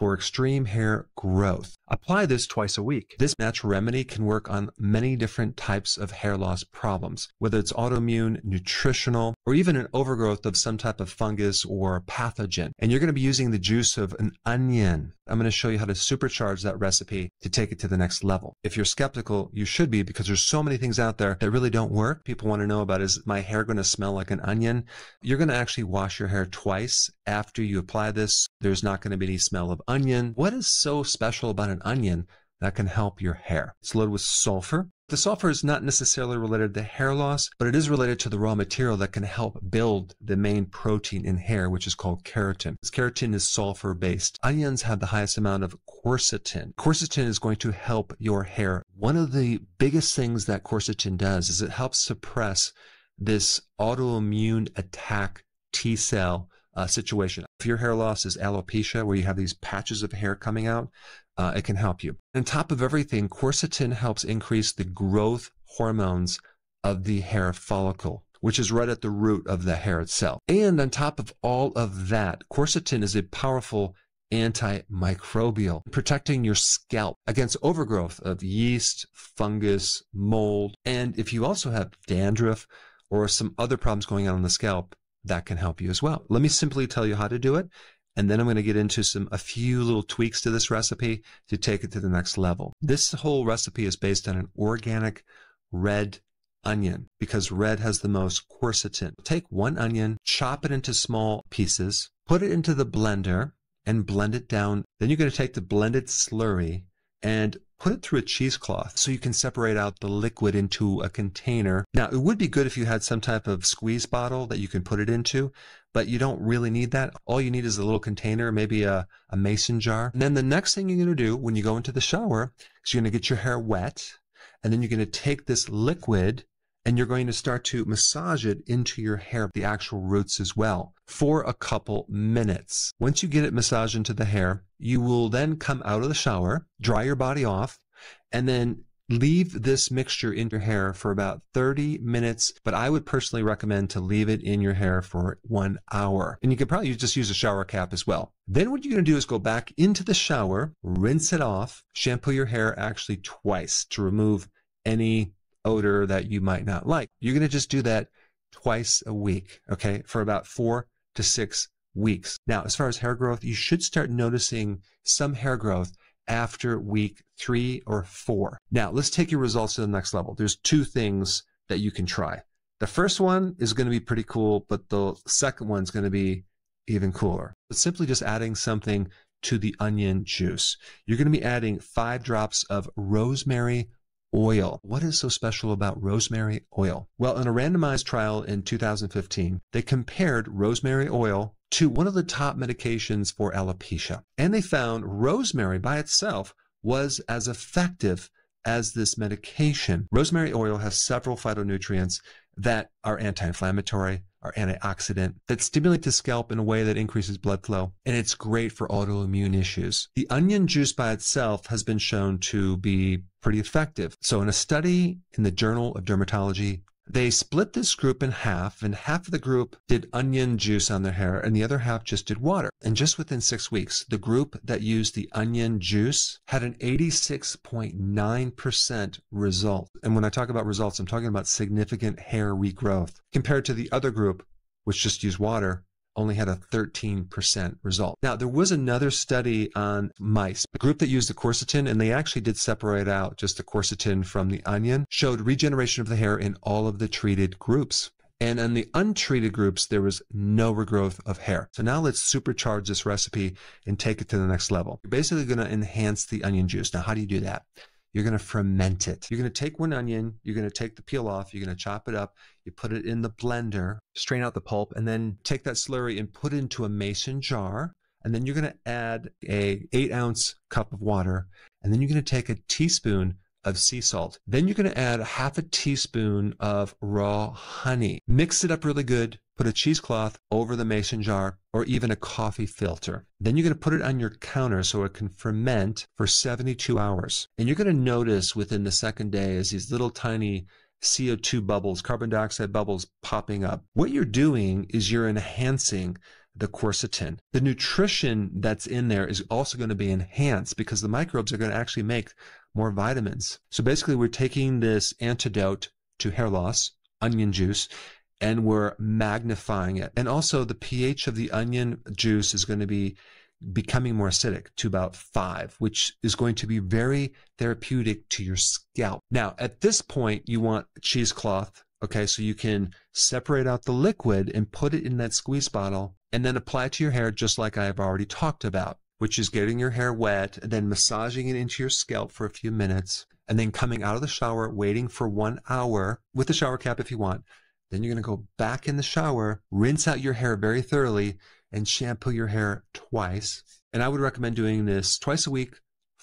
for extreme hair growth. Apply this twice a week. This natural remedy can work on many different types of hair loss problems, whether it's autoimmune, nutritional, or even an overgrowth of some type of fungus or pathogen. And you're going to be using the juice of an onion. I'm going to show you how to supercharge that recipe to take it to the next level. If you're skeptical, you should be, because there's so many things out there that really don't work. People want to know about, is my hair going to smell like an onion? You're going to actually wash your hair twice after you apply this. There's not going to be any smell of onion. What is so special about an onion that can help your hair? It's loaded with sulfur. The sulfur is not necessarily related to hair loss, but it is related to the raw material that can help build the main protein in hair, which is called keratin. This keratin is sulfur-based. Onions have the highest amount of quercetin. Quercetin is going to help your hair. One of the biggest things that quercetin does is it helps suppress this autoimmune attack T cell situation. If your hair loss is alopecia, where you have these patches of hair coming out, it can help you. On top of everything, quercetin helps increase the growth hormones of the hair follicle, which is right at the root of the hair itself. And on top of all of that, quercetin is a powerful antimicrobial, protecting your scalp against overgrowth of yeast, fungus, mold. And if you also have dandruff or some other problems going on the scalp, that can help you as well. Let me simply tell you how to do it, and then I'm going to get into a few little tweaks to this recipe to take it to the next level. This whole recipe is based on an organic red onion, because red has the most quercetin. Take one onion, chop it into small pieces, put it into the blender, and blend it down. Then you're going to take the blended slurry and put it through a cheesecloth so you can separate out the liquid into a container. Now, it would be good if you had some type of squeeze bottle that you can put it into, but you don't really need that. All you need is a little container, maybe a mason jar. And then the next thing you're going to do when you go into the shower is you're going to get your hair wet, and then you're going to take this liquid and you're going to start to massage it into your hair, the actual roots as well, for a couple minutes. Once you get it massaged into the hair, you will then come out of the shower, dry your body off, and then leave this mixture in your hair for about 30 minutes. But I would personally recommend to leave it in your hair for 1 hour. And you can probably just use a shower cap as well. Then what you're going to do is go back into the shower, rinse it off, shampoo your hair actually twice to remove any odor that you might not like. You're going to just do that twice a week, okay, for about 4 to 6 weeks. Now, as far as hair growth, you should start noticing some hair growth after week 3 or 4. Now, let's take your results to the next level. There's 2 things that you can try. The first one is going to be pretty cool, but the second one's going to be even cooler. It's simply just adding something to the onion juice. You're going to be adding 5 drops of rosemary oil. What is so special about rosemary oil? Well, in a randomized trial in 2015, they compared rosemary oil to one of the top medications for alopecia. And they found rosemary by itself was as effective as this medication. Rosemary oil has several phytonutrients that are anti-inflammatory, are antioxidant, that stimulate the scalp in a way that increases blood flow, and it's great for autoimmune issues. The onion juice by itself has been shown to be pretty effective. So in a study in the Journal of Dermatology, they split this group in half, and half of the group did onion juice on their hair, and the other half just did water. And just within 6 weeks, the group that used the onion juice had an 86.9% result. And when I talk about results, I'm talking about significant hair regrowth, compared to the other group, which just used water, only had a 13% result. Now, there was another study on mice, a group that used the quercetin, and they actually did separate out just the quercetin from the onion, showed regeneration of the hair in all of the treated groups. And in the untreated groups, there was no regrowth of hair. So now let's supercharge this recipe and take it to the next level. You're basically going to enhance the onion juice. Now, how do you do that? You're going to ferment it. You're going to take one onion, you're going to take the peel off, you're going to chop it up, you put it in the blender, strain out the pulp, and then take that slurry and put it into a mason jar. And then you're going to add a 8-ounce cup of water. And then you're going to take a teaspoon of sea salt. Then you're going to add a half a teaspoon of raw honey. Mix it up really good. Put a cheesecloth over the mason jar or even a coffee filter. Then you're going to put it on your counter so it can ferment for 72 hours. And you're going to notice within the second day as these little tiny CO2 bubbles, carbon dioxide bubbles popping up. What you're doing is you're enhancing the quercetin. The nutrition that's in there is also going to be enhanced because the microbes are going to actually make more vitamins. So basically, we're taking this antidote to hair loss, onion juice, and we're magnifying it. And also the pH of the onion juice is going to be becoming more acidic to about 5, which is going to be very therapeutic to your scalp. Now, at this point, you want a cheesecloth, okay, so you can separate out the liquid and put it in that squeeze bottle and then apply it to your hair just like I've already talked about, which is getting your hair wet and then massaging it into your scalp for a few minutes and then coming out of the shower, waiting for 1 hour with the shower cap if you want. Then you're going to go back in the shower, rinse out your hair very thoroughly, and shampoo your hair twice. And I would recommend doing this twice a week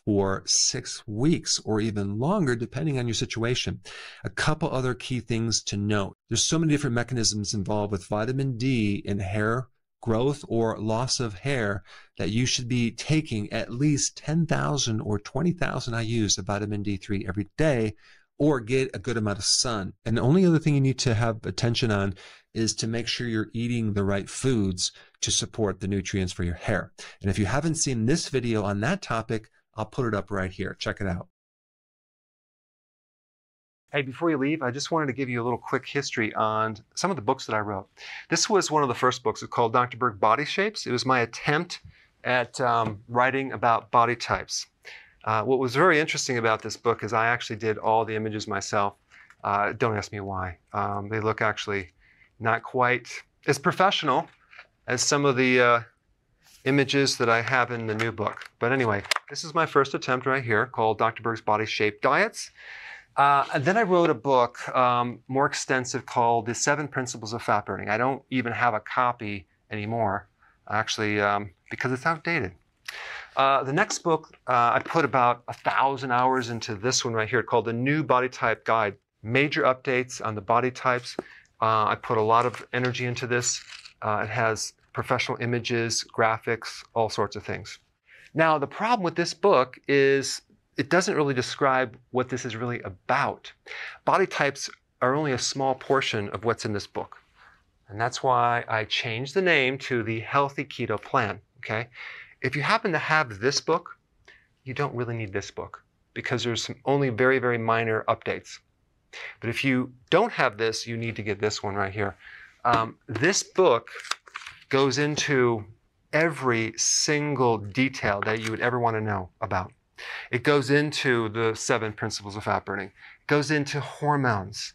for 6 weeks or even longer, depending on your situation. A couple other key things to note. There's so many different mechanisms involved with vitamin D in hair growth or loss of hair that you should be taking at least 10,000 or 20,000 IUs of vitamin D3 every day, or get a good amount of sun. And the only other thing you need to have attention on is to make sure you're eating the right foods to support the nutrients for your hair. And if you haven't seen this video on that topic, I'll put it up right here. Check it out. Hey, before you leave, I just wanted to give you a little quick history on some of the books that I wrote. This was one of the first books. It's called Dr. Berg Body Shapes. It was my attempt at writing about body types. What was very interesting about this book is I actually did all the images myself. Don't ask me why. They look actually not quite as professional as some of the images that I have in the new book. But anyway, this is my first attempt right here called Dr. Berg's Body Shape Diets. And then I wrote a book more extensive called The 7 Principles of Fat Burning. I don't even have a copy anymore, actually, because it's outdated. The next book, I put about 1,000 hours into this one right here called The New Body Type Guide. Major updates on the body types. I put a lot of energy into this. It has professional images, graphics, all sorts of things. Now, the problem with this book is it doesn't really describe what this is really about. Body types are only a small portion of what's in this book. And that's why I changed the name to the Healthy Keto Plan, okay? If you happen to have this book, you don't really need this book because there's some only very, very minor updates. But if you don't have this, you need to get this one right here. This book goes into every single detail that you would ever want to know about. It goes into the 7 principles of fat burning. It goes into hormones,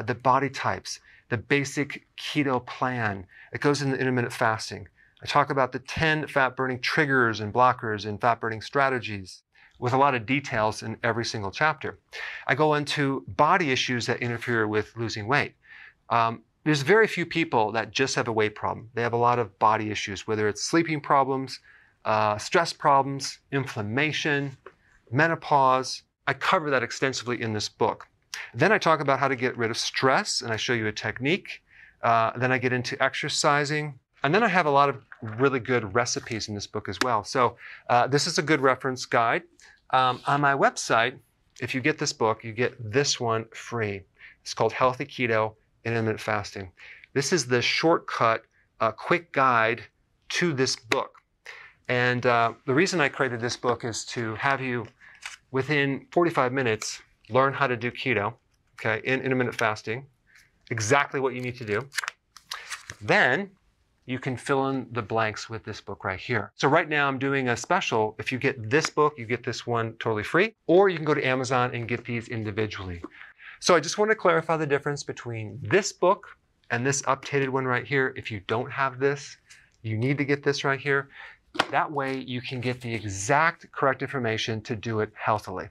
the body types, the basic keto plan. It goes into intermittent fasting. I talk about the 10 fat burning triggers and blockers and fat burning strategies with a lot of details in every single chapter. I go into body issues that interfere with losing weight. There's very few people that just have a weight problem. They have a lot of body issues, whether it's sleeping problems, stress problems, inflammation, menopause. I cover that extensively in this book. Then I talk about how to get rid of stress, and I show you a technique. Then I get into exercising. And then I have a lot of really good recipes in this book as well. So this is a good reference guide. On my website, if you get this book, you get this one free. It's called Healthy Keto Intermittent Fasting. This is the shortcut, quick guide to this book. And the reason I created this book is to have you, within 45 minutes, learn how to do keto, okay, in intermittent fasting, exactly what you need to do. Then you can fill in the blanks with this book right here. So right now I'm doing a special. If you get this book, you get this one totally free, or you can go to Amazon and get these individually. So I just want to clarify the difference between this book and this updated one right here. If you don't have this, you need to get this right here. That way you can get the exact correct information to do it healthily.